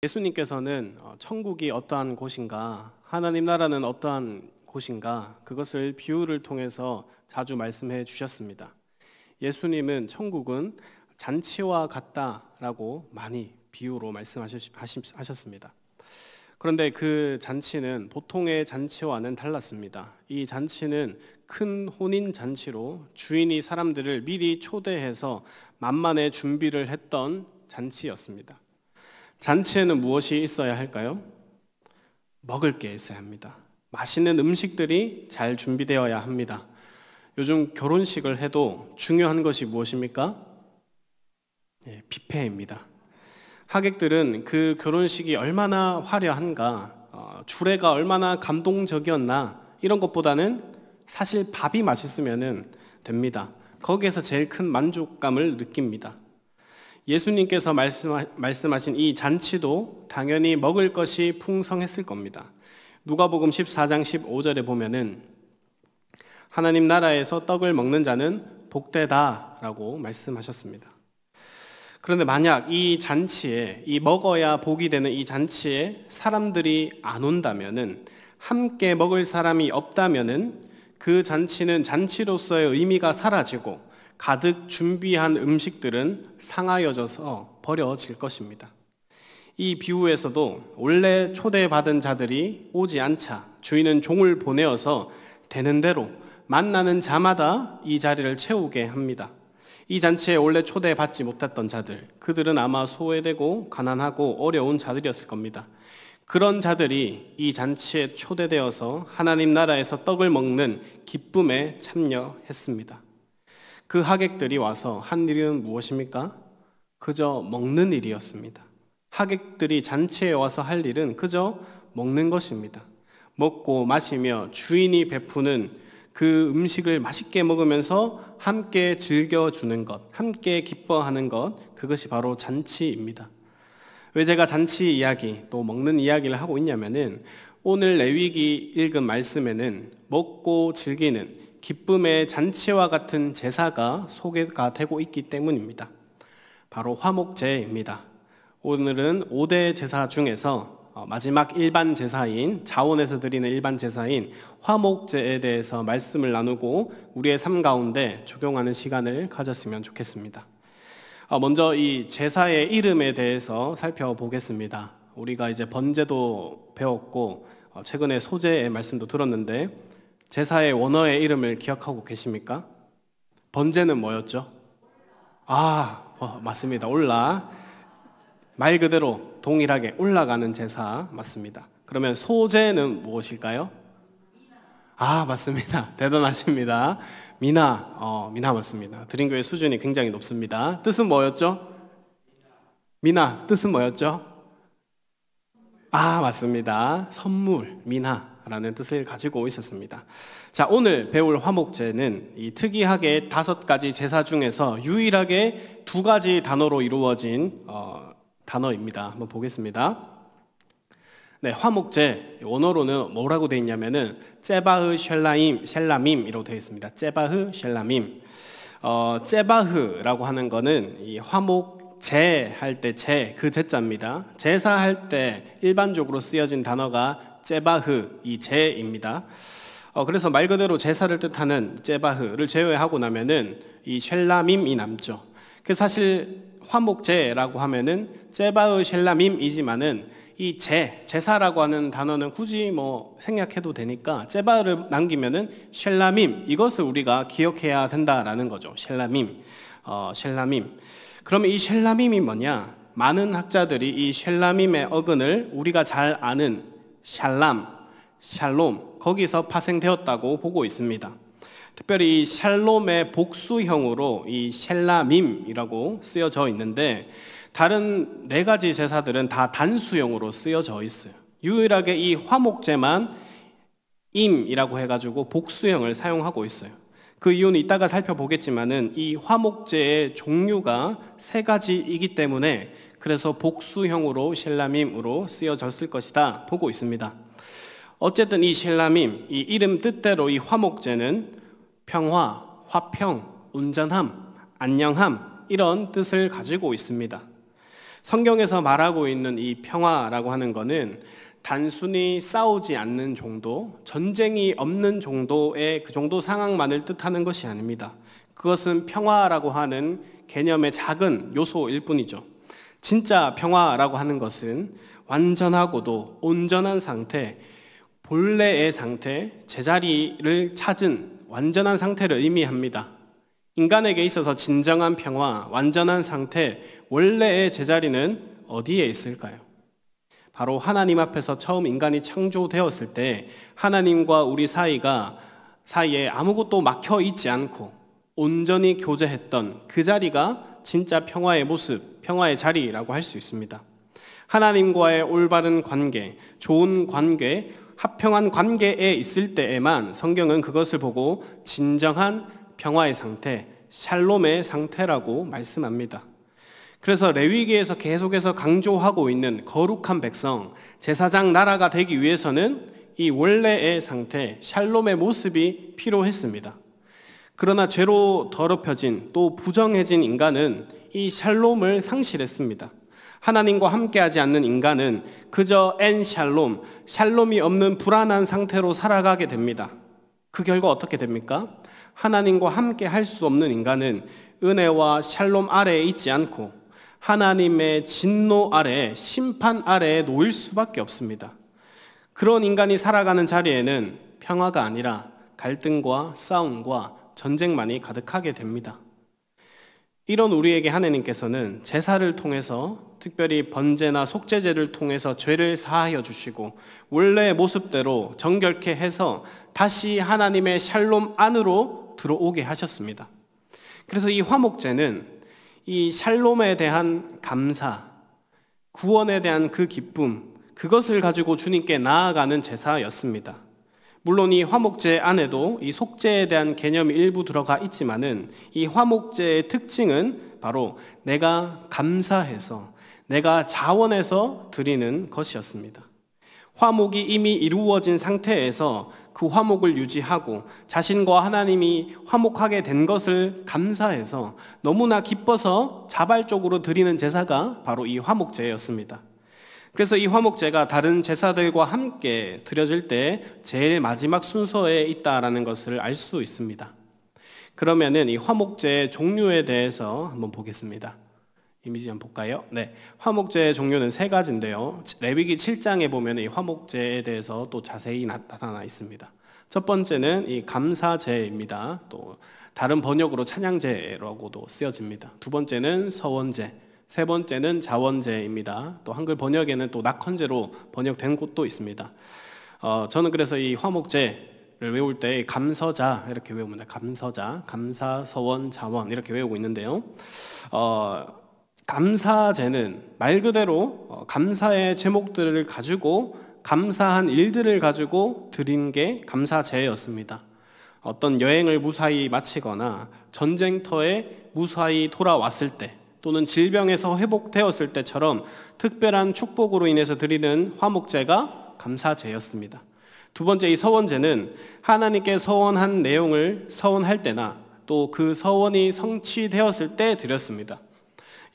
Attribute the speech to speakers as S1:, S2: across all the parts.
S1: 예수님께서는 천국이 어떠한 곳인가, 하나님 나라는 어떠한 곳인가, 그것을 비유를 통해서 자주 말씀해 주셨습니다. 예수님은 천국은 잔치와 같다라고 많이 비유로 말씀하셨습니다. 그런데 그 잔치는 보통의 잔치와는 달랐습니다. 이 잔치는 큰 혼인 잔치로 주인이 사람들을 미리 초대해서 만반의 준비를 했던 잔치였습니다. 잔치에는 무엇이 있어야 할까요? 먹을 게 있어야 합니다. 맛있는 음식들이 잘 준비되어야 합니다. 요즘 결혼식을 해도 중요한 것이 무엇입니까? 뷔페입니다. 하객들은 그 결혼식이 얼마나 화려한가, 주례가 얼마나 감동적이었나 이런 것보다는 사실 밥이 맛있으면 됩니다. 거기에서 제일 큰 만족감을 느낍니다. 예수님께서 말씀하신 이 잔치도 당연히 먹을 것이 풍성했을 겁니다. 누가복음 14장 15절에 보면은 하나님 나라에서 떡을 먹는 자는 복되다라고 말씀하셨습니다. 그런데 만약 이 잔치에, 이 먹어야 복이 되는 이 잔치에 사람들이 안 온다면은, 함께 먹을 사람이 없다면은 그 잔치는 잔치로서의 의미가 사라지고 가득 준비한 음식들은 상하여져서 버려질 것입니다. 이 비유에서도 원래 초대받은 자들이 오지 않자 주인은 종을 보내어서 되는 대로 만나는 자마다 이 자리를 채우게 합니다. 이 잔치에 원래 초대받지 못했던 자들, 그들은 아마 소외되고 가난하고 어려운 자들이었을 겁니다. 그런 자들이 이 잔치에 초대되어서 하나님 나라에서 떡을 먹는 기쁨에 참여했습니다. 그 하객들이 와서 한 일은 무엇입니까? 그저 먹는 일이었습니다. 하객들이 잔치에 와서 할 일은 그저 먹는 것입니다. 먹고 마시며 주인이 베푸는 그 음식을 맛있게 먹으면서 함께 즐겨주는 것, 함께 기뻐하는 것, 그것이 바로 잔치입니다. 왜 제가 잔치 이야기, 또 먹는 이야기를 하고 있냐면은 오늘 레위기 읽은 말씀에는 먹고 즐기는 기쁨의 잔치와 같은 제사가 소개가 되고 있기 때문입니다. 바로 화목제입니다. 오늘은 5대 제사 중에서 마지막 일반 제사인, 자원에서 드리는 일반 제사인 화목제에 대해서 말씀을 나누고 우리의 삶 가운데 적용하는 시간을 가졌으면 좋겠습니다. 먼저 이 제사의 이름에 대해서 살펴보겠습니다. 우리가 이제 번제도 배웠고 최근에 소제의 말씀도 들었는데 제사의 원어의 이름을 기억하고 계십니까? 번제는 뭐였죠? 맞습니다. 올라. 말 그대로 동일하게 올라가는 제사 맞습니다. 그러면 소제는 무엇일까요? 맞습니다. 대단하십니다. 미나 맞습니다. 드림교회 수준이 굉장히 높습니다. 뜻은 뭐였죠? 미나, 뜻은 뭐였죠? 맞습니다. 선물, 미나라는 뜻을 가지고 있었습니다. 자, 오늘 배울 화목제는 이 특이하게 5가지 제사 중에서 유일하게 2가지 단어로 이루어진 단어입니다. 한번 보겠습니다. 네, 화목제 원어로는 뭐라고 되어 있냐면은 제바흐 셸라밈이라고 되어 있습니다. 제바흐 셸라밈. 제바흐라고 하는 거는 이 화목제 할 때 그 제자입니다. 제사할 때 일반적으로 쓰여진 단어가 제바흐, 이 제입니다. 그래서 말 그대로 제사를 뜻하는 제바흐를 제외하고 나면은 이 셸라밈이 남죠. 그래서 사실 화목제라고 하면은 제바흐 셸라밈이지만은 이 제사라고 하는 단어는 굳이 생략해도 되니까 제바흐를 남기면은 셸라밈, 이것을 우리가 기억해야 된다라는 거죠. 셸라밈. 그러면 이 셸라밈이 뭐냐? 많은 학자들이 이 셸라밈의 어근을 우리가 잘 아는 샬롬, 거기서 파생되었다고 보고 있습니다. 특별히 이 샬롬의 복수형으로 이 셸라밈이라고 쓰여져 있는데 다른 4가지 제사들은 다 단수형으로 쓰여져 있어요. 유일하게 이 화목제만 임이라고 해가지고 복수형을 사용하고 있어요. 그 이유는 이따가 살펴보겠지만은 이 화목제의 종류가 3가지이기 때문에 그래서 복수형으로 셸라밈으로 쓰여졌을 것이다 보고 있습니다. 어쨌든 이 셸라밈, 이 이름 뜻대로 이 화목제는 평화, 화평, 온전함, 안녕함 이런 뜻을 가지고 있습니다. 성경에서 말하고 있는 이 평화라고 하는 것은 단순히 싸우지 않는 정도, 전쟁이 없는 정도의 그 정도 상황만을 뜻하는 것이 아닙니다. 그것은 평화라고 하는 개념의 작은 요소일 뿐이죠. 진짜 평화라고 하는 것은 완전하고도 온전한 상태, 본래의 상태, 제자리를 찾은 완전한 상태를 의미합니다. 인간에게 있어서 진정한 평화, 완전한 상태, 원래의 제자리는 어디에 있을까요? 바로 하나님 앞에서 처음 인간이 창조되었을 때 하나님과 우리 사이에 아무것도 막혀 있지 않고 온전히 교제했던 그 자리가 진짜 평화의 모습, 평화의 자리라고 할 수 있습니다. 하나님과의 올바른 관계, 좋은 관계, 합평한 관계에 있을 때에만 성경은 그것을 보고 진정한 평화의 상태, 샬롬의 상태라고 말씀합니다. 그래서 레위기에서 계속해서 강조하고 있는 거룩한 백성, 제사장 나라가 되기 위해서는 이 원래의 상태, 샬롬의 모습이 필요했습니다. 그러나 죄로 더럽혀진 또 부정해진 인간은 이 샬롬을 상실했습니다. 하나님과 함께하지 않는 인간은 그저 샬롬, 샬롬이 없는 불안한 상태로 살아가게 됩니다. 그 결과 어떻게 됩니까? 하나님과 함께 할 수 없는 인간은 은혜와 샬롬 아래에 있지 않고 하나님의 진노 아래, 심판 아래에 놓일 수밖에 없습니다. 그런 인간이 살아가는 자리에는 평화가 아니라 갈등과 싸움과 전쟁만이 가득하게 됩니다. 이런 우리에게 하나님께서는 제사를 통해서, 특별히 번제나 속죄제를 통해서 죄를 사하여 주시고 원래의 모습대로 정결케 해서 다시 하나님의 샬롬 안으로 들어오게 하셨습니다. 그래서 이 화목제는 이 샬롬에 대한 감사, 구원에 대한 그 기쁨, 그것을 가지고 주님께 나아가는 제사였습니다. 물론 이 화목제 안에도 이 속죄에 대한 개념이 일부 들어가 있지만은 이 화목제의 특징은 바로 내가 감사해서, 내가 자원해서 드리는 것이었습니다. 화목이 이미 이루어진 상태에서 그 화목을 유지하고 자신과 하나님이 화목하게 된 것을 감사해서 너무나 기뻐서 자발적으로 드리는 제사가 바로 이 화목제였습니다. 그래서 이 화목제가 다른 제사들과 함께 드려질 때 제일 마지막 순서에 있다라는 것을 알 수 있습니다. 그러면은 이 화목제의 종류에 대해서 한번 보겠습니다. 이미지 한번 볼까요? 네, 화목제의 종류는 세 가지인데요. 레위기 7장에 보면 이 화목제에 대해서 또 자세히 나타나 있습니다. 첫 번째는 이 감사제입니다. 또 다른 번역으로 찬양제라고도 쓰여집니다. 두 번째는 서원제, 세 번째는 자원제입니다. 또 한글 번역에는 또 낙헌제로 번역된 곳도 있습니다. 저는 그래서 이 화목제를 외울 때 감서자 이렇게 외웁니다. 감서자, 감사, 서원, 자원 이렇게 외우고 있는데요. 감사제는 말 그대로 감사의 제목들을 가지고 감사한 일들을 가지고 드린 게 감사제였습니다. 어떤 여행을 무사히 마치거나 전쟁터에 무사히 돌아왔을 때 또는 질병에서 회복되었을 때처럼 특별한 축복으로 인해서 드리는 화목제가 감사제였습니다. 두 번째 이 서원제는 하나님께 서원한 내용을 서원할 때나 또 그 서원이 성취되었을 때 드렸습니다.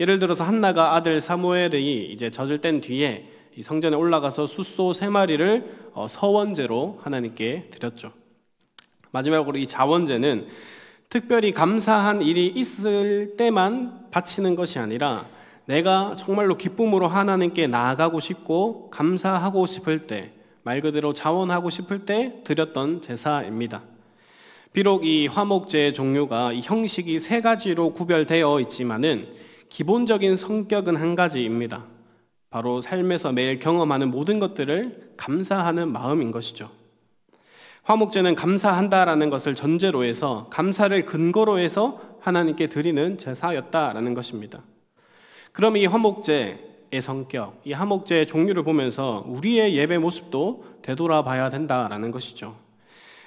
S1: 예를 들어서 한나가 아들 사무엘이 이제 젖을 뗀 뒤에 이 성전에 올라가서 숫소 3마리를 서원제로 하나님께 드렸죠. 마지막으로 이 자원제는 특별히 감사한 일이 있을 때만 바치는 것이 아니라 내가 정말로 기쁨으로 하나님께 나아가고 싶고 감사하고 싶을 때, 말 그대로 자원하고 싶을 때 드렸던 제사입니다. 비록 이 화목제의 종류가 이 형식이 세 가지로 구별되어 있지만은 기본적인 성격은 한 가지입니다. 바로 삶에서 매일 경험하는 모든 것들을 감사하는 마음인 것이죠. 화목제는 감사한다라는 것을 전제로 해서 감사를 근거로 해서 하나님께 드리는 제사였다라는 것입니다. 그럼 이 화목제의 성격, 이 화목제의 종류를 보면서 우리의 예배 모습도 되돌아봐야 된다라는 것이죠.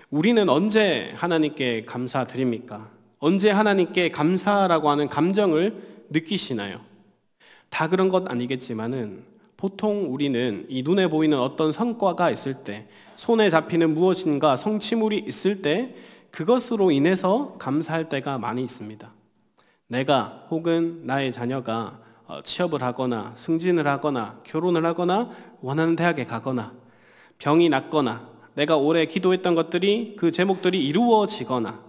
S1: 우리는 언제 하나님께 감사드립니까? 언제 하나님께 감사라고 하는 감정을 느끼시나요? 다 그런 것 아니겠지만은 보통 우리는 이 눈에 보이는 어떤 성과가 있을 때, 손에 잡히는 무엇인가 성취물이 있을 때 그것으로 인해서 감사할 때가 많이 있습니다. 내가 혹은 나의 자녀가 취업을 하거나 승진을 하거나 결혼을 하거나 원하는 대학에 가거나 병이 낫거나 내가 오래 기도했던 것들이 그 제목들이 이루어지거나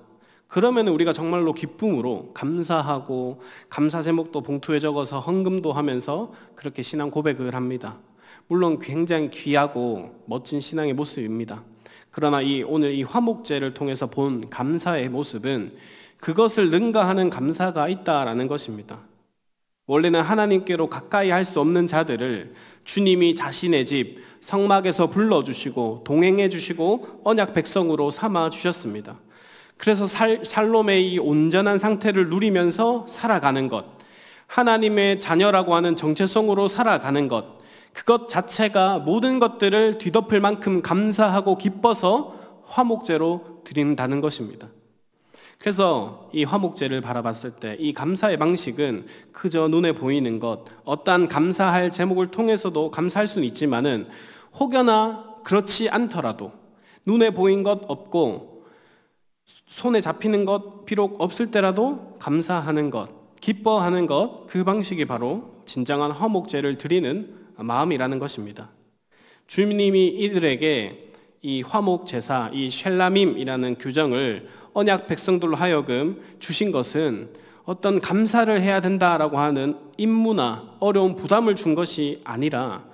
S1: 그러면 우리가 정말로 기쁨으로 감사하고 감사 제목도 봉투에 적어서 헌금도 하면서 그렇게 신앙 고백을 합니다. 물론 굉장히 귀하고 멋진 신앙의 모습입니다. 그러나 오늘 이 화목제를 통해서 본 감사의 모습은 그것을 능가하는 감사가 있다라는 것입니다. 원래는 하나님께로 가까이 할 수 없는 자들을 주님이 자신의 집 성막에서 불러주시고 동행해 주시고 언약 백성으로 삼아 주셨습니다. 그래서 살롬의 이 온전한 상태를 누리면서 살아가는 것, 하나님의 자녀라고 하는 정체성으로 살아가는 것, 그것 자체가 모든 것들을 뒤덮을 만큼 감사하고 기뻐서 화목제로 드린다는 것입니다. 그래서 이 화목제를 바라봤을 때 이 감사의 방식은 그저 눈에 보이는 것, 어떠한 감사할 제목을 통해서도 감사할 수는 있지만은 혹여나 그렇지 않더라도 눈에 보인 것 없고 손에 잡히는 것 비록 없을 때라도 감사하는 것, 기뻐하는 것, 그 방식이 바로 진정한 화목제를 드리는 마음이라는 것입니다. 주님이 이들에게 이 화목제사, 이 쉘라밈이라는 규정을 언약 백성들로 하여금 주신 것은 어떤 감사를 해야 된다라고 하는 임무나 어려운 부담을 준 것이 아니라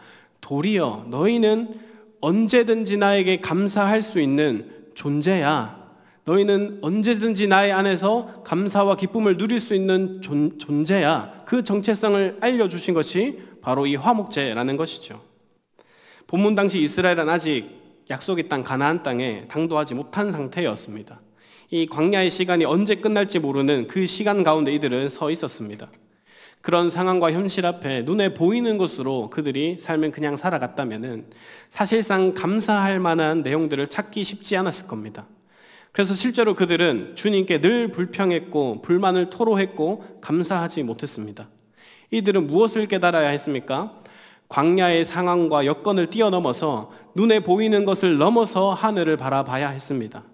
S1: 도리어 너희는 언제든지 나에게 감사할 수 있는 존재야. 너희는 언제든지 나의 안에서 감사와 기쁨을 누릴 수 있는 존재야. 그 정체성을 알려주신 것이 바로 이 화목제라는 것이죠. 본문 당시 이스라엘은 아직 약속의 땅 가나안 땅에 당도하지 못한 상태였습니다. 이 광야의 시간이 언제 끝날지 모르는 그 시간 가운데 이들은 서 있었습니다. 그런 상황과 현실 앞에 눈에 보이는 것으로 그들이 삶을 그냥 살아갔다면 사실상 감사할 만한 내용들을 찾기 쉽지 않았을 겁니다. 그래서 실제로 그들은 주님께 늘 불평했고 불만을 토로했고 감사하지 못했습니다. 이들은 무엇을 깨달아야 했습니까? 광야의 상황과 여건을 뛰어넘어서 눈에 보이는 것을 넘어서 하늘을 바라봐야 했습니다.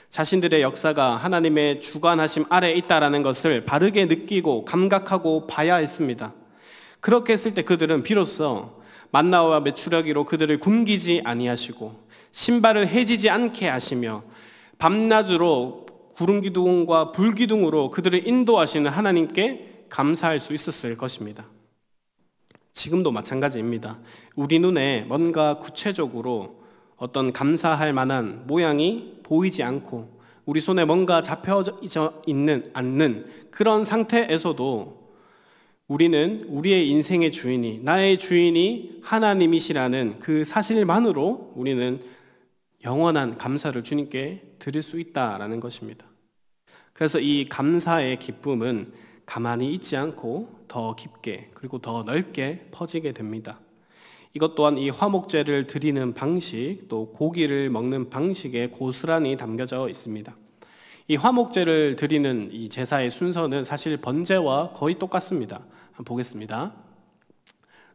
S1: 자신들의 역사가 하나님의 주관하심 아래에 있다는 것을 바르게 느끼고 감각하고 봐야 했습니다. 그렇게 했을 때 그들은 비로소 만나와 메추라기로 그들을 굶기지 아니하시고 신발을 해지지 않게 하시며 밤낮으로 구름기둥과 불기둥으로 그들을 인도하시는 하나님께 감사할 수 있었을 것입니다. 지금도 마찬가지입니다. 우리 눈에 뭔가 구체적으로 어떤 감사할 만한 모양이 보이지 않고 우리 손에 뭔가 잡혀져 않는 그런 상태에서도 우리는 우리의 인생의 주인이, 나의 주인이 하나님이시라는 그 사실만으로 우리는 영원한 감사를 주님께 드릴 수 있다라는 것입니다. 그래서 이 감사의 기쁨은 가만히 있지 않고 더 깊게 그리고 더 넓게 퍼지게 됩니다. 이것 또한 이 화목제를 드리는 방식, 또 고기를 먹는 방식에 고스란히 담겨져 있습니다. 이 화목제를 드리는 이 제사의 순서는 사실 번제와 거의 똑같습니다. 한번 보겠습니다.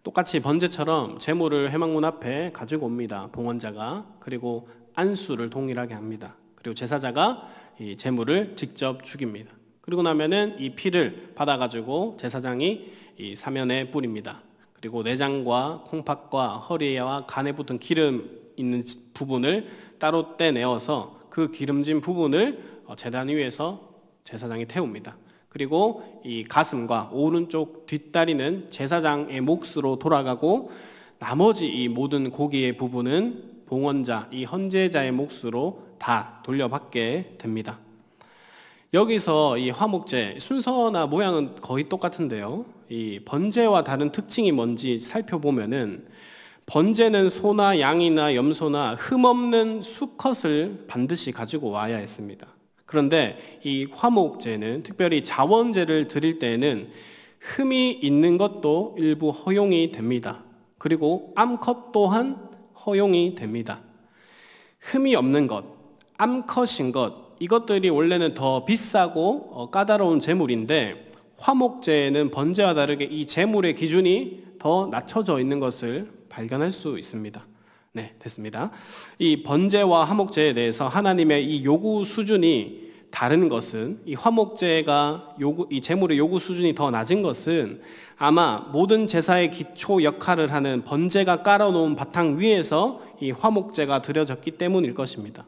S1: 똑같이 번제처럼 제물을 회막문 앞에 가지고 옵니다. 봉헌자가. 그리고 안수를 동일하게 합니다. 그리고 제사자가 이 제물을 직접 죽입니다. 그리고 나면은 이 피를 받아가지고 제사장이 이 사면에 뿌립니다. 그리고 내장과 콩팥과 허리와 간에 붙은 기름 있는 부분을 따로 떼내어서 그 기름진 부분을 제단 위에서 제사장이 태웁니다. 그리고 이 가슴과 오른쪽 뒷다리는 제사장의 몫으로 돌아가고 나머지 이 모든 고기의 부분은 봉헌자, 이 헌제자의 몫으로 다 돌려받게 됩니다. 여기서 이 화목제 순서나 모양은 거의 똑같은데요. 이 번제와 다른 특징이 뭔지 살펴보면은 번제는 소나 양이나 염소나 흠없는 수컷을 반드시 가지고 와야 했습니다. 그런데 이 화목제는 특별히 자원제를 드릴 때에는 흠이 있는 것도 일부 허용이 됩니다. 그리고 암컷 또한 허용이 됩니다. 흠이 없는 것, 암컷인 것, 이것들이 원래는 더 비싸고 까다로운 제물인데 화목제에는 번제와 다르게 이 제물의 기준이 더 낮춰져 있는 것을 발견할 수 있습니다. 네, 됐습니다. 이 번제와 화목제에 대해서 하나님의 이 요구 수준이 다른 것은 이 화목제가 이 제물의 요구 수준이 더 낮은 것은 아마 모든 제사의 기초 역할을 하는 번제가 깔아놓은 바탕 위에서 이 화목제가 드려졌기 때문일 것입니다.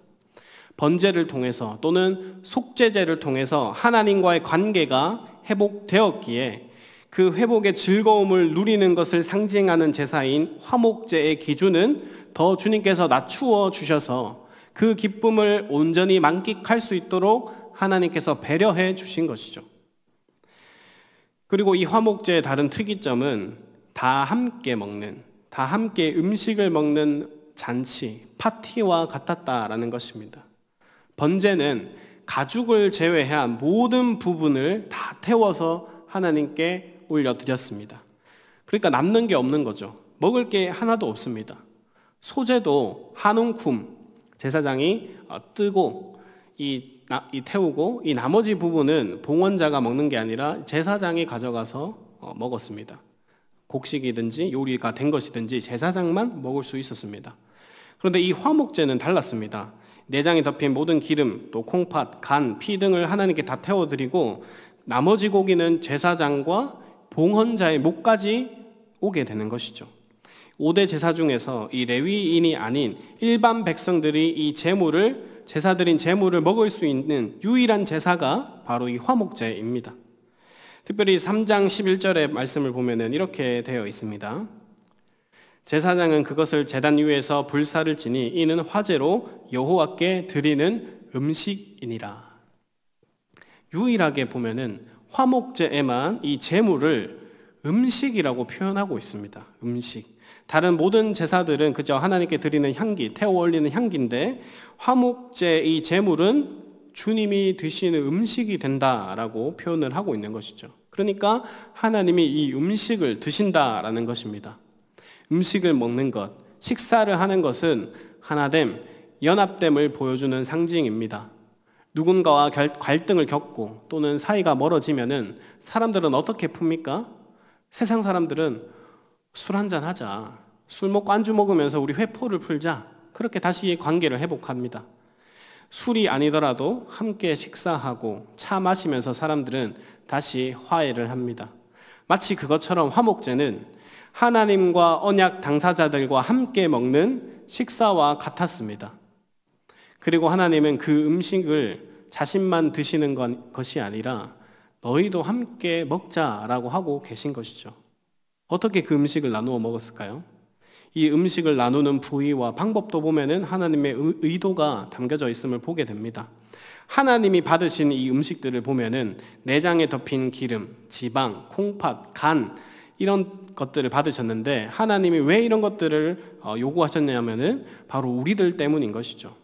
S1: 번제를 통해서 또는 속죄제를 통해서 하나님과의 관계가 회복되었기에 그 회복의 즐거움을 누리는 것을 상징하는 제사인 화목제의 기준은 더 주님께서 낮추어 주셔서 그 기쁨을 온전히 만끽할 수 있도록 하나님께서 배려해 주신 것이죠. 그리고 이 화목제의 다른 특이점은 다 함께 음식을 먹는 잔치, 파티와 같았다라는 것입니다. 번제는 가죽을 제외한 모든 부분을 다 태워서 하나님께 올려드렸습니다. 그러니까 남는 게 없는 거죠. 먹을 게 하나도 없습니다. 소제도 한 움큼 제사장이 뜨고 태우고 이 나머지 부분은 봉헌자가 먹는 게 아니라 제사장이 가져가서 먹었습니다. 곡식이든지 요리가 된 것이든지 제사장만 먹을 수 있었습니다. 그런데 이 화목제는 달랐습니다. 내장이 덮인 모든 기름, 또 콩팥, 간, 피 등을 하나님께 다 태워드리고 나머지 고기는 제사장과 봉헌자의 목까지 오게 되는 것이죠. 5대 제사 중에서 이 레위인이 아닌 일반 백성들이 이 제사 드린 제물을 먹을 수 있는 유일한 제사가 바로 이 화목제입니다. 특별히 3장 11절의 말씀을 보면 이렇게 되어 있습니다. 제사장은 그것을 제단 위에서 불사를 지니 이는 화제로 여호와께 드리는 음식이니라. 유일하게 보면은 화목제에만 이 제물을 음식이라고 표현하고 있습니다. 음식. 다른 모든 제사들은 그저 하나님께 드리는 향기, 태워 올리는 향기인데 화목제 이 제물은 주님이 드시는 음식이 된다라고 표현을 하고 있는 것이죠. 그러니까 하나님이 이 음식을 드신다라는 것입니다. 음식을 먹는 것, 식사를 하는 것은 하나됨, 연합됨을 보여주는 상징입니다. 누군가와 갈등을 겪고 또는 사이가 멀어지면은 사람들은 어떻게 풉니까? 세상 사람들은 술 한잔 하자, 술 먹고 안주 먹으면서 우리 회포를 풀자, 그렇게 다시 관계를 회복합니다. 술이 아니더라도 함께 식사하고 차 마시면서 사람들은 다시 화해를 합니다. 마치 그것처럼 화목제는 하나님과 언약 당사자들과 함께 먹는 식사와 같았습니다. 그리고 하나님은 그 음식을 자신만 드시는 것이 아니라 너희도 함께 먹자라고 하고 계신 것이죠. 어떻게 그 음식을 나누어 먹었을까요? 이 음식을 나누는 부위와 방법도 보면은 하나님의 의도가 담겨져 있음을 보게 됩니다. 하나님이 받으신 이 음식들을 보면은 내장에 덮인 기름, 지방, 콩팥, 간 이런 것들을 받으셨는데 하나님이 왜 이런 것들을 요구하셨냐면은 바로 우리들 때문인 것이죠.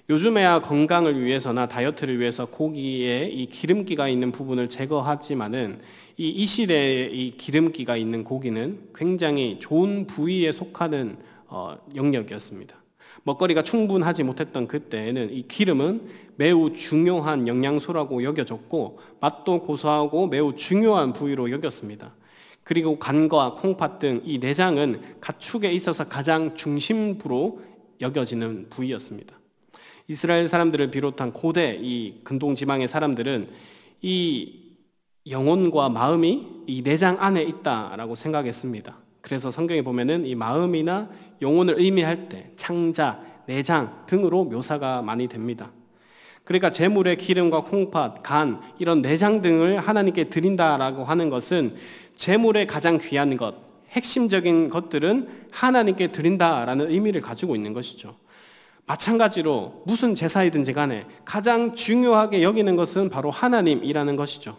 S1: 요즘에야 건강을 위해서나 다이어트를 위해서 고기에 이 기름기가 있는 부분을 제거하지만은 이 시대에 이 기름기가 있는 고기는 굉장히 좋은 부위에 속하는 영역이었습니다. 먹거리가 충분하지 못했던 그때에는 이 기름은 매우 중요한 영양소라고 여겨졌고 맛도 고소하고 매우 중요한 부위로 여겼습니다. 그리고 간과 콩팥 등 이 내장은 가축에 있어서 가장 중심부로 여겨지는 부위였습니다. 이스라엘 사람들을 비롯한 고대 이 근동 지방의 사람들은 이 영혼과 마음이 이 내장 안에 있다라고 생각했습니다. 그래서 성경에 보면은 이 마음이나 영혼을 의미할 때 창자, 내장 등으로 묘사가 많이 됩니다. 그러니까 제물의 기름과 콩팥, 간 이런 내장 등을 하나님께 드린다라고 하는 것은 제물의 가장 귀한 것, 핵심적인 것들은 하나님께 드린다라는 의미를 가지고 있는 것이죠. 마찬가지로 무슨 제사이든지 간에 가장 중요하게 여기는 것은 바로 하나님이라는 것이죠.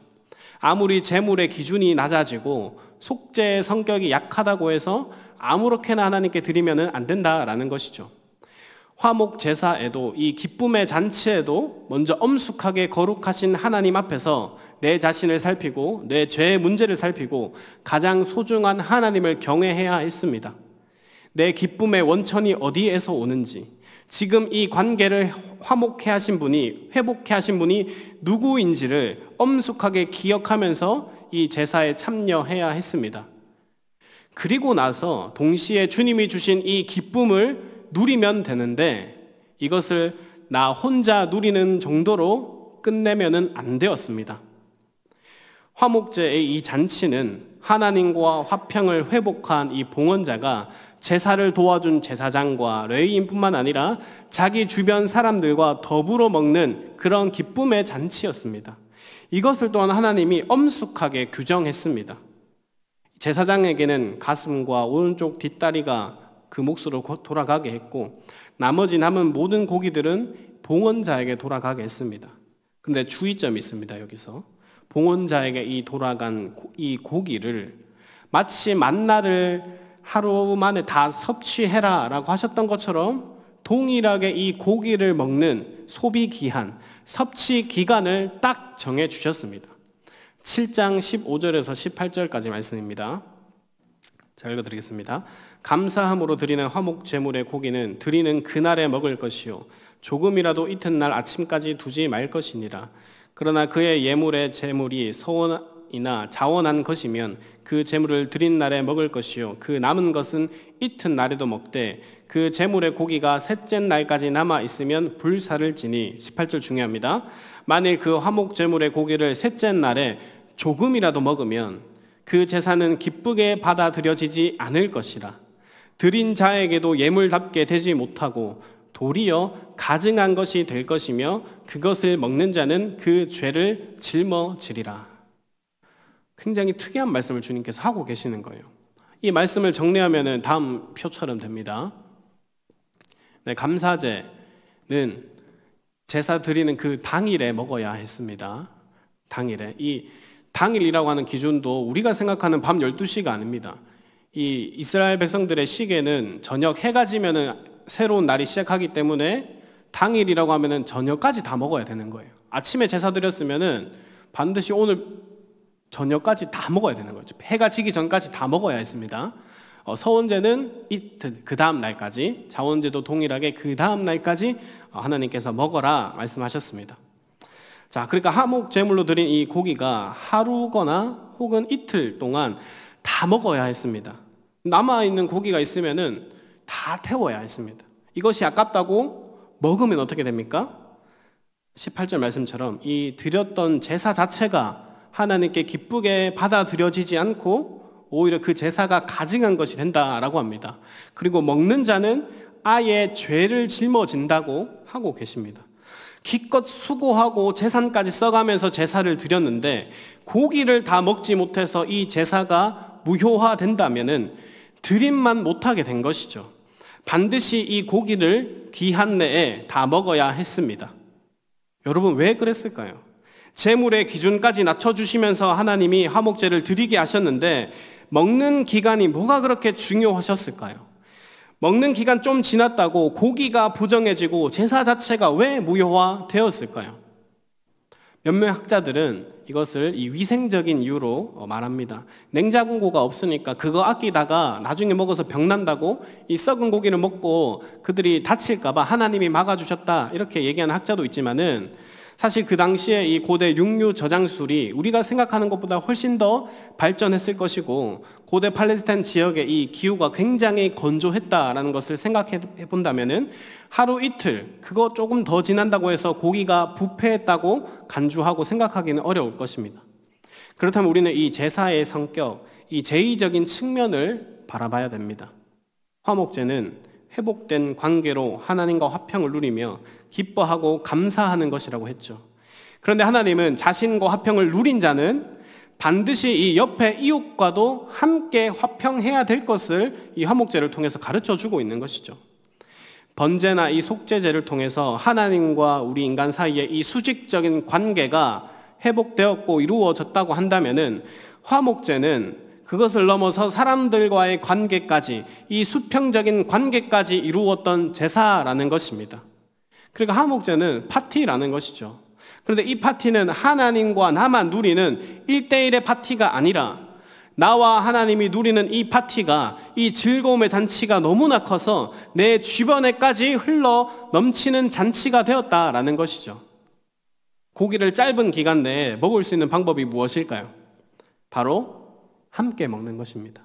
S1: 아무리 제물의 기준이 낮아지고 속죄의 성격이 약하다고 해서 아무렇게나 하나님께 드리면 안 된다라는 것이죠. 화목 제사에도 이 기쁨의 잔치에도 먼저 엄숙하게 거룩하신 하나님 앞에서 내 자신을 살피고 내 죄의 문제를 살피고 가장 소중한 하나님을 경외해야 했습니다. 내 기쁨의 원천이 어디에서 오는지, 지금 이 관계를 화목해 하신 분이, 회복해 하신 분이 누구인지를 엄숙하게 기억하면서 이 제사에 참여해야 했습니다. 그리고 나서 동시에 주님이 주신 이 기쁨을 누리면 되는데 이것을 나 혼자 누리는 정도로 끝내면은 안 되었습니다. 화목제의 이 잔치는 하나님과 화평을 회복한 이 봉헌자가 제사를 도와준 제사장과 레위인뿐만 아니라 자기 주변 사람들과 더불어 먹는 그런 기쁨의 잔치였습니다. 이것을 또한 하나님이 엄숙하게 규정했습니다. 제사장에게는 가슴과 오른쪽 뒷다리가 그 몫으로 돌아가게 했고, 나머지 남은 모든 고기들은 봉헌자에게 돌아가게 했습니다. 그런데 주의점이 있습니다. 여기서 봉헌자에게 이 돌아간 이 고기를 마치 만나를 하루 만에 다 섭취해라 라고 하셨던 것처럼 동일하게 이 고기를 먹는 소비 기한, 섭취 기간을 딱 정해 주셨습니다. 7장 15절에서 18절까지 말씀입니다. 자, 읽어드리겠습니다. 감사함으로 드리는 화목 제물의 고기는 드리는 그날에 먹을 것이요 조금이라도 이튿날 아침까지 두지 말 것이니라. 그러나 그의 예물의 제물이 서원이나 자원한 것이면 그 제물을 드린 날에 먹을 것이요 그 남은 것은 이튿날에도 먹되 그 제물의 고기가 셋째 날까지 남아 있으면 불사를 지니. 18절 중요합니다. 만일 그 화목 제물의 고기를 셋째 날에 조금이라도 먹으면 그 제사는 기쁘게 받아들여지지 않을 것이라. 드린 자에게도 예물답게 되지 못하고 도리어 가증한 것이 될 것이며 그것을 먹는 자는 그 죄를 짊어지리라. 굉장히 특이한 말씀을 주님께서 하고 계시는 거예요. 이 말씀을 정리하면 다음 표처럼 됩니다. 네, 감사제는 제사 드리는 그 당일에 먹어야 했습니다. 당일에. 이 당일이라고 하는 기준도 우리가 생각하는 밤 12시가 아닙니다. 이 이스라엘 백성들의 시계는 저녁 해가 지면은 새로운 날이 시작하기 때문에 당일이라고 하면은 저녁까지 다 먹어야 되는 거예요. 아침에 제사 드렸으면은 반드시 오늘 저녁까지 다 먹어야 되는 거죠. 해가 지기 전까지 다 먹어야 했습니다. 서원제는 이틀, 그 다음 날까지, 자원제도 동일하게 그 다음 날까지 하나님께서 먹어라 말씀하셨습니다. 자, 그러니까 화목 제물로 드린 이 고기가 하루거나 혹은 이틀 동안 다 먹어야 했습니다. 남아있는 고기가 있으면은 다 태워야 했습니다. 이것이 아깝다고 먹으면 어떻게 됩니까? 18절 말씀처럼 이 드렸던 제사 자체가 하나님께 기쁘게 받아들여지지 않고 오히려 그 제사가 가증한 것이 된다라고 합니다. 그리고 먹는 자는 아예 죄를 짊어진다고 하고 계십니다. 기껏 수고하고 재산까지 써가면서 제사를 드렸는데 고기를 다 먹지 못해서 이 제사가 무효화된다면은 드림만 못하게 된 것이죠. 반드시 이 고기를 기한 내에 다 먹어야 했습니다. 여러분, 왜 그랬을까요? 제물의 기준까지 낮춰주시면서 하나님이 화목제를 드리게 하셨는데 먹는 기간이 뭐가 그렇게 중요하셨을까요? 먹는 기간 좀 지났다고 고기가 부정해지고 제사 자체가 왜 무효화되었을까요? 몇몇 학자들은 이것을 이 위생적인 이유로 말합니다. 냉장고가 없으니까 그거 아끼다가 나중에 먹어서 병난다고 이 썩은 고기를 먹고 그들이 다칠까 봐 하나님이 막아주셨다 이렇게 얘기하는 학자도 있지만은 사실 그 당시에 이 고대 육류 저장술이 우리가 생각하는 것보다 훨씬 더 발전했을 것이고 고대 팔레스타인 지역의 이 기후가 굉장히 건조했다라는 것을 생각해 본다면은 하루 이틀 그거 조금 더 지난다고 해서 고기가 부패했다고 간주하고 생각하기는 어려울 것입니다. 그렇다면 우리는 이 제사의 성격, 이 제의적인 측면을 바라봐야 됩니다. 화목제는 회복된 관계로 하나님과 화평을 누리며 기뻐하고 감사하는 것이라고 했죠. 그런데 하나님은 자신과 화평을 누린 자는 반드시 이 옆에 이웃과도 함께 화평해야 될 것을 이 화목제를 통해서 가르쳐 주고 있는 것이죠. 번제나 이 속죄제를 통해서 하나님과 우리 인간 사이의 이 수직적인 관계가 회복되었고 이루어졌다고 한다면은 화목제는 그것을 넘어서 사람들과의 관계까지, 이 수평적인 관계까지 이루었던 제사라는 것입니다. 그러니까 화목제는 파티라는 것이죠. 그런데 이 파티는 하나님과 나만 누리는 1대1의 파티가 아니라 나와 하나님이 누리는 이 파티가, 이 즐거움의 잔치가 너무나 커서 내 주변에까지 흘러 넘치는 잔치가 되었다라는 것이죠. 고기를 짧은 기간 내에 먹을 수 있는 방법이 무엇일까요? 바로 함께 먹는 것입니다.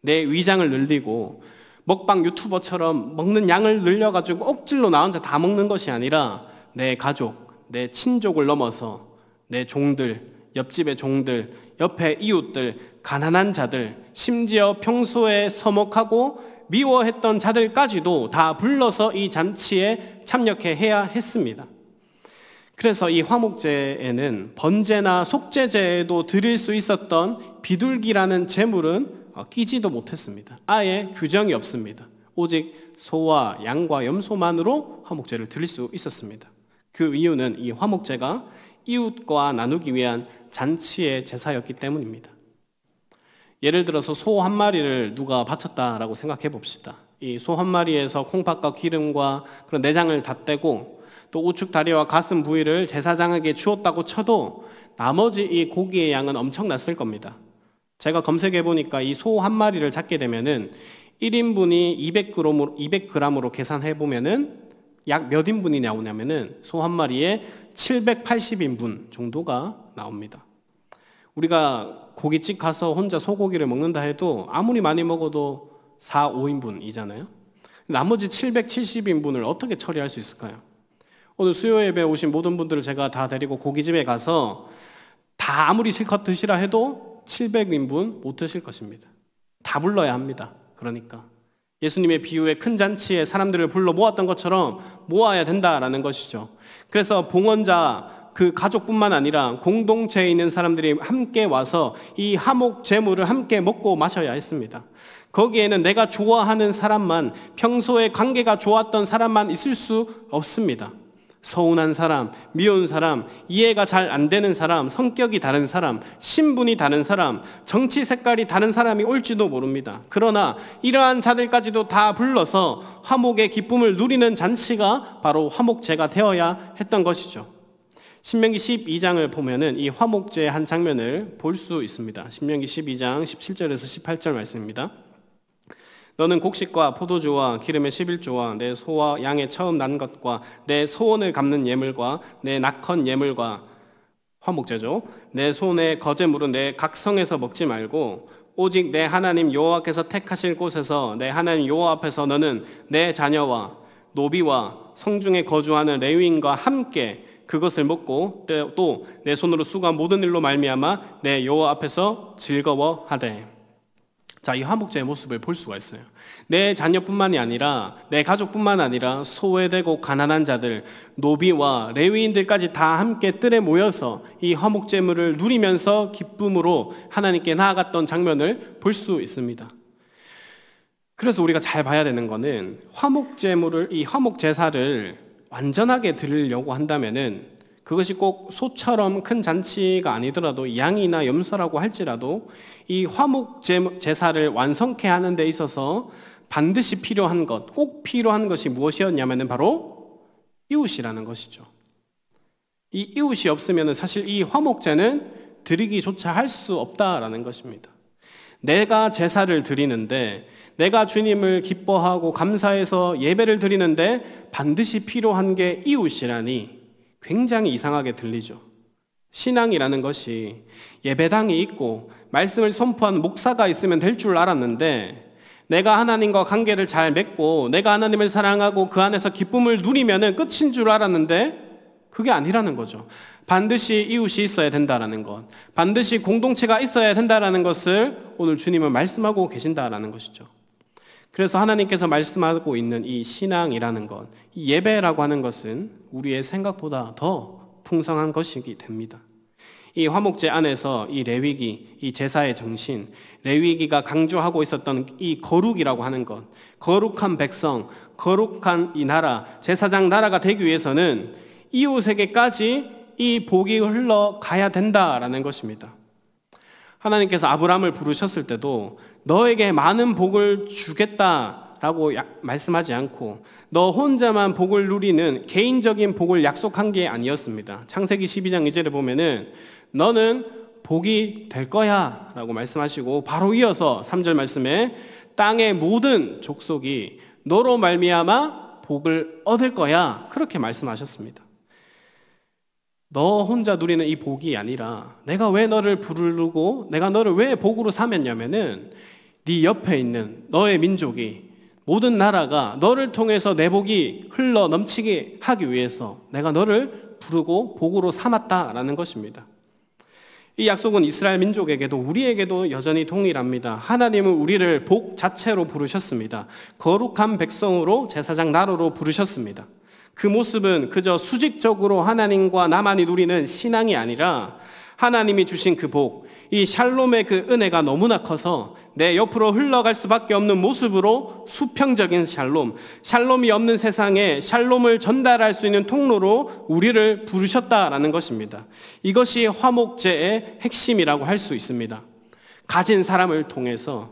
S1: 내 위장을 늘리고 먹방 유튜버처럼 먹는 양을 늘려가지고 억지로 나 혼자 다 먹는 것이 아니라 내 가족, 내 친족을 넘어서 내 종들, 옆집의 종들, 옆에 이웃들, 가난한 자들, 심지어 평소에 서먹하고 미워했던 자들까지도 다 불러서 이 잔치에 참여해 해야 했습니다. 그래서 이 화목제에는 번제나 속죄제에도 드릴 수 있었던 비둘기라는 제물은 끼지도 못했습니다. 아예 규정이 없습니다. 오직 소와 양과 염소만으로 화목제를 드릴 수 있었습니다. 그 이유는 이 화목제가 이웃과 나누기 위한 잔치의 제사였기 때문입니다. 예를 들어서 소 한 마리를 누가 바쳤다라고 생각해 봅시다. 이 소 한 마리에서 콩팥과 기름과 그런 내장을 다 떼고 또 우측 다리와 가슴 부위를 제사장에게 주었다고 쳐도 나머지 이 고기의 양은 엄청났을 겁니다. 제가 검색해 보니까 이 소 한 마리를 잡게 되면은 1인분이 200g으로 계산해 보면은 약 몇 인분이 나오냐면은 소 한 마리에 780인분 정도가 나옵니다. 우리가 고깃집 가서 혼자 소고기를 먹는다 해도 아무리 많이 먹어도 4, 5인분이잖아요. 나머지 770인분을 어떻게 처리할 수 있을까요? 오늘 수요 예배에 오신 모든 분들을 제가 다 데리고 고깃집에 가서 다 아무리 실컷 드시라 해도 700인분 못 드실 것입니다. 다 불러야 합니다. 그러니까 예수님의 비유에 큰 잔치에 사람들을 불러 모았던 것처럼 모아야 된다라는 것이죠. 그래서 봉헌자 그 가족뿐만 아니라 공동체에 있는 사람들이 함께 와서 이 화목 제물을 함께 먹고 마셔야 했습니다. 거기에는 내가 좋아하는 사람만, 평소에 관계가 좋았던 사람만 있을 수 없습니다. 서운한 사람, 미운 사람, 이해가 잘 안 되는 사람, 성격이 다른 사람, 신분이 다른 사람, 정치 색깔이 다른 사람이 올지도 모릅니다. 그러나 이러한 자들까지도 다 불러서 화목의 기쁨을 누리는 잔치가 바로 화목제가 되어야 했던 것이죠. 신명기 12장을 보면은 이 화목제의 한 장면을 볼 수 있습니다. 신명기 12장 17절에서 18절 말씀입니다. 너는 곡식과 포도주와 기름의 11조와 내 소와 양의 처음 난 것과 내 소원을 갚는 예물과 내 낙헌 예물과 화목제죠. 내 손의 거제물은 내 각성에서 먹지 말고 오직 내 하나님 여호와께서 택하실 곳에서 내 하나님 여호와 앞에서 너는 내 자녀와 노비와 성중에 거주하는 레위인과 함께 그것을 먹고 또 내 손으로 수고한 모든 일로 말미암아 내 여호와 앞에서 즐거워하되. 자, 이 화목제의 모습을 볼 수가 있어요. 내 자녀뿐만이 아니라 내 가족뿐만 아니라 소외되고 가난한 자들, 노비와 레위인들까지 다 함께 뜰에 모여서 이 화목제물을 누리면서 기쁨으로 하나님께 나아갔던 장면을 볼 수 있습니다. 그래서 우리가 잘 봐야 되는 거는 화목제물을, 이 화목제사를 완전하게 드리려고 한다면은 그것이 꼭 소처럼 큰 잔치가 아니더라도 양이나 염소라고 할지라도 이 화목 제사를 완성케 하는 데 있어서 반드시 필요한 것, 꼭 필요한 것이 무엇이었냐면 바로 이웃이라는 것이죠. 이 이웃이 없으면 사실 이 화목제는 드리기조차 할 수 없다라는 것입니다. 내가 제사를 드리는데, 내가 주님을 기뻐하고 감사해서 예배를 드리는데 반드시 필요한 게 이웃이라니 굉장히 이상하게 들리죠. 신앙이라는 것이 예배당이 있고 말씀을 선포하는 목사가 있으면 될 줄 알았는데, 내가 하나님과 관계를 잘 맺고 내가 하나님을 사랑하고 그 안에서 기쁨을 누리면 끝인 줄 알았는데 그게 아니라는 거죠. 반드시 이웃이 있어야 된다라는 것, 반드시 공동체가 있어야 된다라는 것을 오늘 주님은 말씀하고 계신다라는 것이죠. 그래서 하나님께서 말씀하고 있는 이 신앙이라는 것, 이 예배라고 하는 것은 우리의 생각보다 더 풍성한 것이기 됩니다. 이 화목제 안에서 이 레위기, 이 제사의 정신, 레위기가 강조하고 있었던 이 거룩이라고 하는 것, 거룩한 백성, 거룩한 이 나라, 제사장 나라가 되기 위해서는 이웃에게까지 이 복이 흘러가야 된다라는 것입니다. 하나님께서 아브라함을 부르셨을 때도 너에게 많은 복을 주겠다라고 말씀하지 않고 너 혼자만 복을 누리는 개인적인 복을 약속한 게 아니었습니다. 창세기 12장 2절에 보면은 너는 복이 될 거야 라고 말씀하시고 바로 이어서 3절 말씀에 땅의 모든 족속이 너로 말미암아 복을 얻을 거야 그렇게 말씀하셨습니다. 너 혼자 누리는 이 복이 아니라 내가 왜 너를 부르고 내가 너를 왜 복으로 삼았냐면은 네 옆에 있는 너의 민족이, 모든 나라가 너를 통해서 내 복이 흘러 넘치게 하기 위해서 내가 너를 부르고 복으로 삼았다라는 것입니다. 이 약속은 이스라엘 민족에게도 우리에게도 여전히 동일합니다. 하나님은 우리를 복 자체로 부르셨습니다. 거룩한 백성으로 제사장 나로로 부르셨습니다. 그 모습은 그저 수직적으로 하나님과 나만이 누리는 신앙이 아니라 하나님이 주신 그 복, 이 샬롬의 그 은혜가 너무나 커서 내 옆으로 흘러갈 수밖에 없는 모습으로 수평적인 샬롬, 샬롬이 없는 세상에 샬롬을 전달할 수 있는 통로로 우리를 부르셨다라는 것입니다. 이것이 화목제의 핵심이라고 할 수 있습니다. 가진 사람을 통해서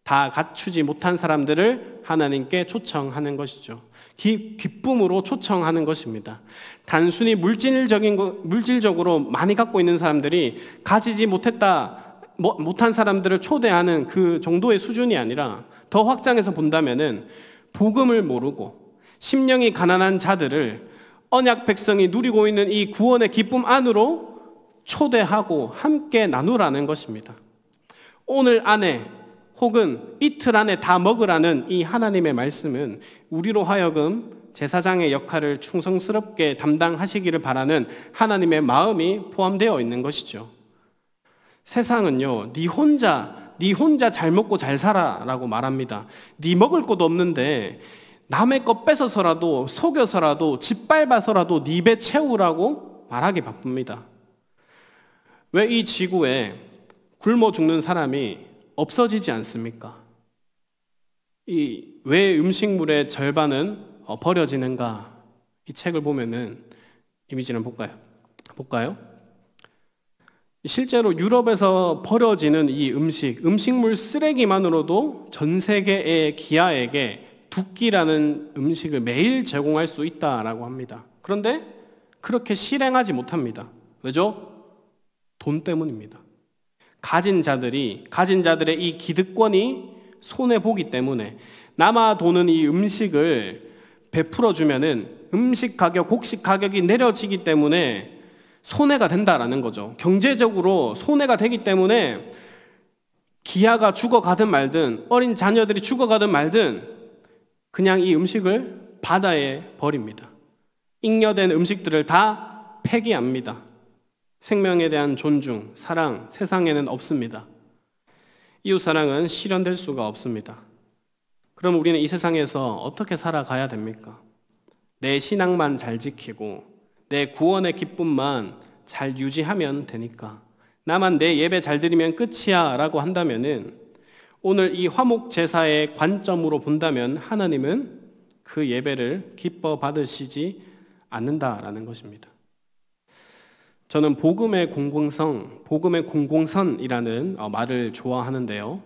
S1: 다 갖추지 못한 사람들을 하나님께 초청하는 것이죠. 기쁨으로 초청하는 것입니다. 단순히 물질적으로 많이 갖고 있는 사람들이 가지지 못한 사람들을 초대하는 그 정도의 수준이 아니라 더 확장해서 본다면은 복음을 모르고 심령이 가난한 자들을 언약 백성이 누리고 있는 이 구원의 기쁨 안으로 초대하고 함께 나누라는 것입니다. 오늘 안에 혹은 이틀 안에 다 먹으라는 이 하나님의 말씀은 우리로 하여금 제사장의 역할을 충성스럽게 담당하시기를 바라는 하나님의 마음이 포함되어 있는 것이죠. 세상은요, 네 혼자 잘 먹고 잘 살아라고 말합니다. 네 먹을 것도 없는데 남의 것 뺏어서라도 속여서라도 짓밟아서라도 네 배 채우라고 말하기 바쁩니다. 왜 이 지구에 굶어 죽는 사람이 없어지지 않습니까? 왜 음식물의 절반은 버려지는가? 이 책을 보면은 이미지를 볼까요? 실제로 유럽에서 버려지는 이 음식물 쓰레기만으로도 전 세계의 기아에게 두 끼라는 음식을 매일 제공할 수 있다라고 합니다. 그런데 그렇게 실행하지 못합니다. 왜죠? 돈 때문입니다. 가진 자들의 이 기득권이 손해보기 때문에 남아도는 이 음식을 베풀어주면은 음식 가격, 곡식 가격이 내려지기 때문에 손해가 된다라는 거죠. 경제적으로 손해가 되기 때문에 기아가 죽어가든 말든 어린 자녀들이 죽어가든 말든 그냥 이 음식을 바다에 버립니다. 잉여된 음식들을 다 폐기합니다. 생명에 대한 존중, 사랑, 세상에는 없습니다. 이웃사랑은 실현될 수가 없습니다. 그럼 우리는 이 세상에서 어떻게 살아가야 됩니까? 내 신앙만 잘 지키고 내 구원의 기쁨만 잘 유지하면 되니까 나만 내 예배 잘 드리면 끝이야 라고 한다면은 오늘 이 화목제사의 관점으로 본다면 하나님은 그 예배를 기뻐 받으시지 않는다라는 것입니다. 저는 복음의 공공선이라는 말을 좋아하는데요.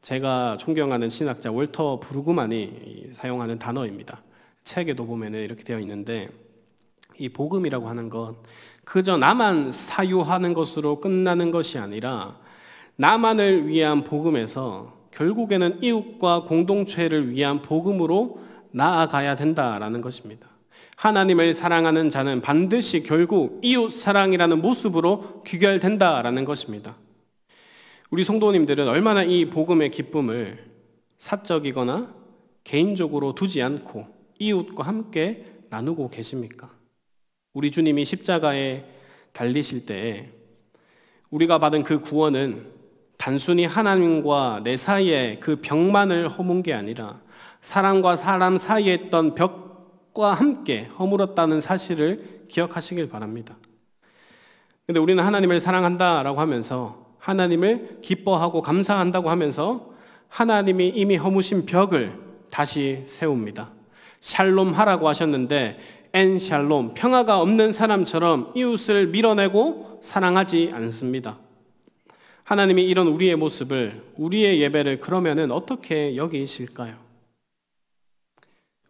S1: 제가 존경하는 신학자 월터 브루그만이 사용하는 단어입니다. 책에도 보면 이렇게 되어 있는데 이 복음이라고 하는 것 그저 나만 사유하는 것으로 끝나는 것이 아니라 나만을 위한 복음에서 결국에는 이웃과 공동체를 위한 복음으로 나아가야 된다라는 것입니다. 하나님을 사랑하는 자는 반드시 결국 이웃 사랑이라는 모습으로 귀결된다라는 것입니다. 우리 성도님들은 얼마나 이 복음의 기쁨을 사적이거나 개인적으로 두지 않고 이웃과 함께 나누고 계십니까? 우리 주님이 십자가에 달리실 때에 우리가 받은 그 구원은 단순히 하나님과 내 사이에 그 벽만을 허문 게 아니라 사람과 사람 사이에 있던 벽과 함께 허물었다는 사실을 기억하시길 바랍니다. 그런데 우리는 하나님을 사랑한다라고 하면서 하나님을 기뻐하고 감사한다고 하면서 하나님이 이미 허무신 벽을 다시 세웁니다. 샬롬 하라고 하셨는데 샬롬, 평화가 없는 사람처럼 이웃을 밀어내고 사랑하지 않습니다. 하나님이 이런 우리의 모습을, 우리의 예배를 그러면은 어떻게 여기실까요?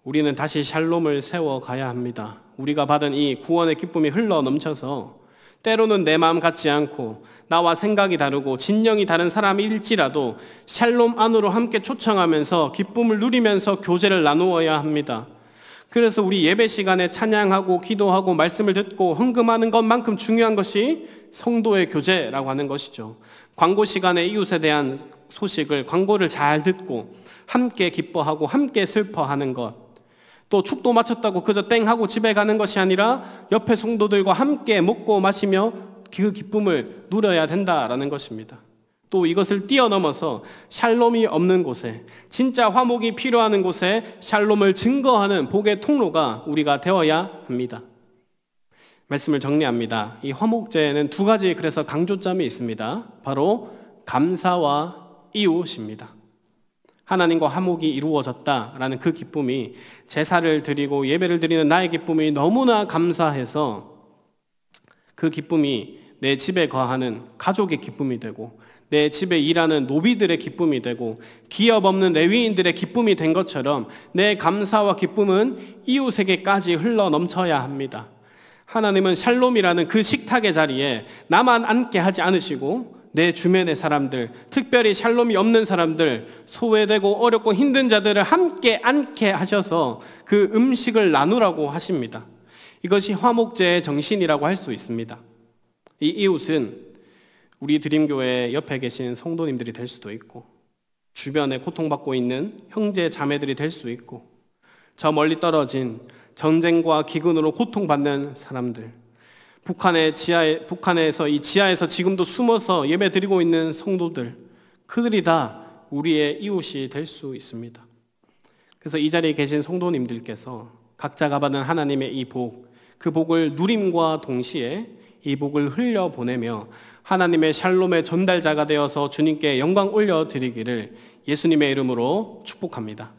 S1: 우리는 다시 샬롬을 세워가야 합니다. 우리가 받은 이 구원의 기쁨이 흘러 넘쳐서 때로는 내 마음 같지 않고 나와 생각이 다르고 진영이 다른 사람일지라도 샬롬 안으로 함께 초청하면서 기쁨을 누리면서 교제를 나누어야 합니다. 그래서 우리 예배 시간에 찬양하고 기도하고 말씀을 듣고 헌금하는 것만큼 중요한 것이 성도의 교제라고 하는 것이죠. 광고 시간에 이웃에 대한 소식을 광고를 잘 듣고 함께 기뻐하고 함께 슬퍼하는 것, 또 축도 마쳤다고 그저 땡 하고 집에 가는 것이 아니라 옆에 성도들과 함께 먹고 마시며 그 기쁨을 누려야 된다라는 것입니다. 또 이것을 뛰어넘어서 샬롬이 없는 곳에, 진짜 화목이 필요한 곳에 샬롬을 증거하는 복의 통로가 우리가 되어야 합니다. 말씀을 정리합니다. 이 화목제에는 두 가지 그래서 강조점이 있습니다. 바로 감사와 이웃입니다. 하나님과 화목이 이루어졌다라는 그 기쁨이, 제사를 드리고 예배를 드리는 나의 기쁨이 너무나 감사해서 그 기쁨이 내 집에 거하는 가족의 기쁨이 되고, 내 집에 일하는 노비들의 기쁨이 되고, 기업 없는 레위인들의 기쁨이 된 것처럼 내 감사와 기쁨은 이웃에게까지 흘러 넘쳐야 합니다. 하나님은 샬롬이라는 그 식탁의 자리에 나만 앉게 하지 않으시고 내 주변의 사람들, 특별히 샬롬이 없는 사람들, 소외되고 어렵고 힘든 자들을 함께 앉게 하셔서 그 음식을 나누라고 하십니다. 이것이 화목제의 정신이라고 할 수 있습니다. 이 이웃은 우리 드림교회 옆에 계신 성도님들이 될 수도 있고, 주변에 고통받고 있는 형제 자매들이 될 수 있고, 저 멀리 떨어진 전쟁과 기근으로 고통받는 사람들, 북한에서 이 지하에서 지금도 숨어서 예배드리고 있는 성도들, 그들이 다 우리의 이웃이 될 수 있습니다. 그래서 이 자리에 계신 성도님들께서 각자가 받은 하나님의 이 복, 그 복을 누림과 동시에 이 복을 흘려보내며 하나님의 샬롬의 전달자가 되어서 주님께 영광 올려드리기를 예수님의 이름으로 축복합니다.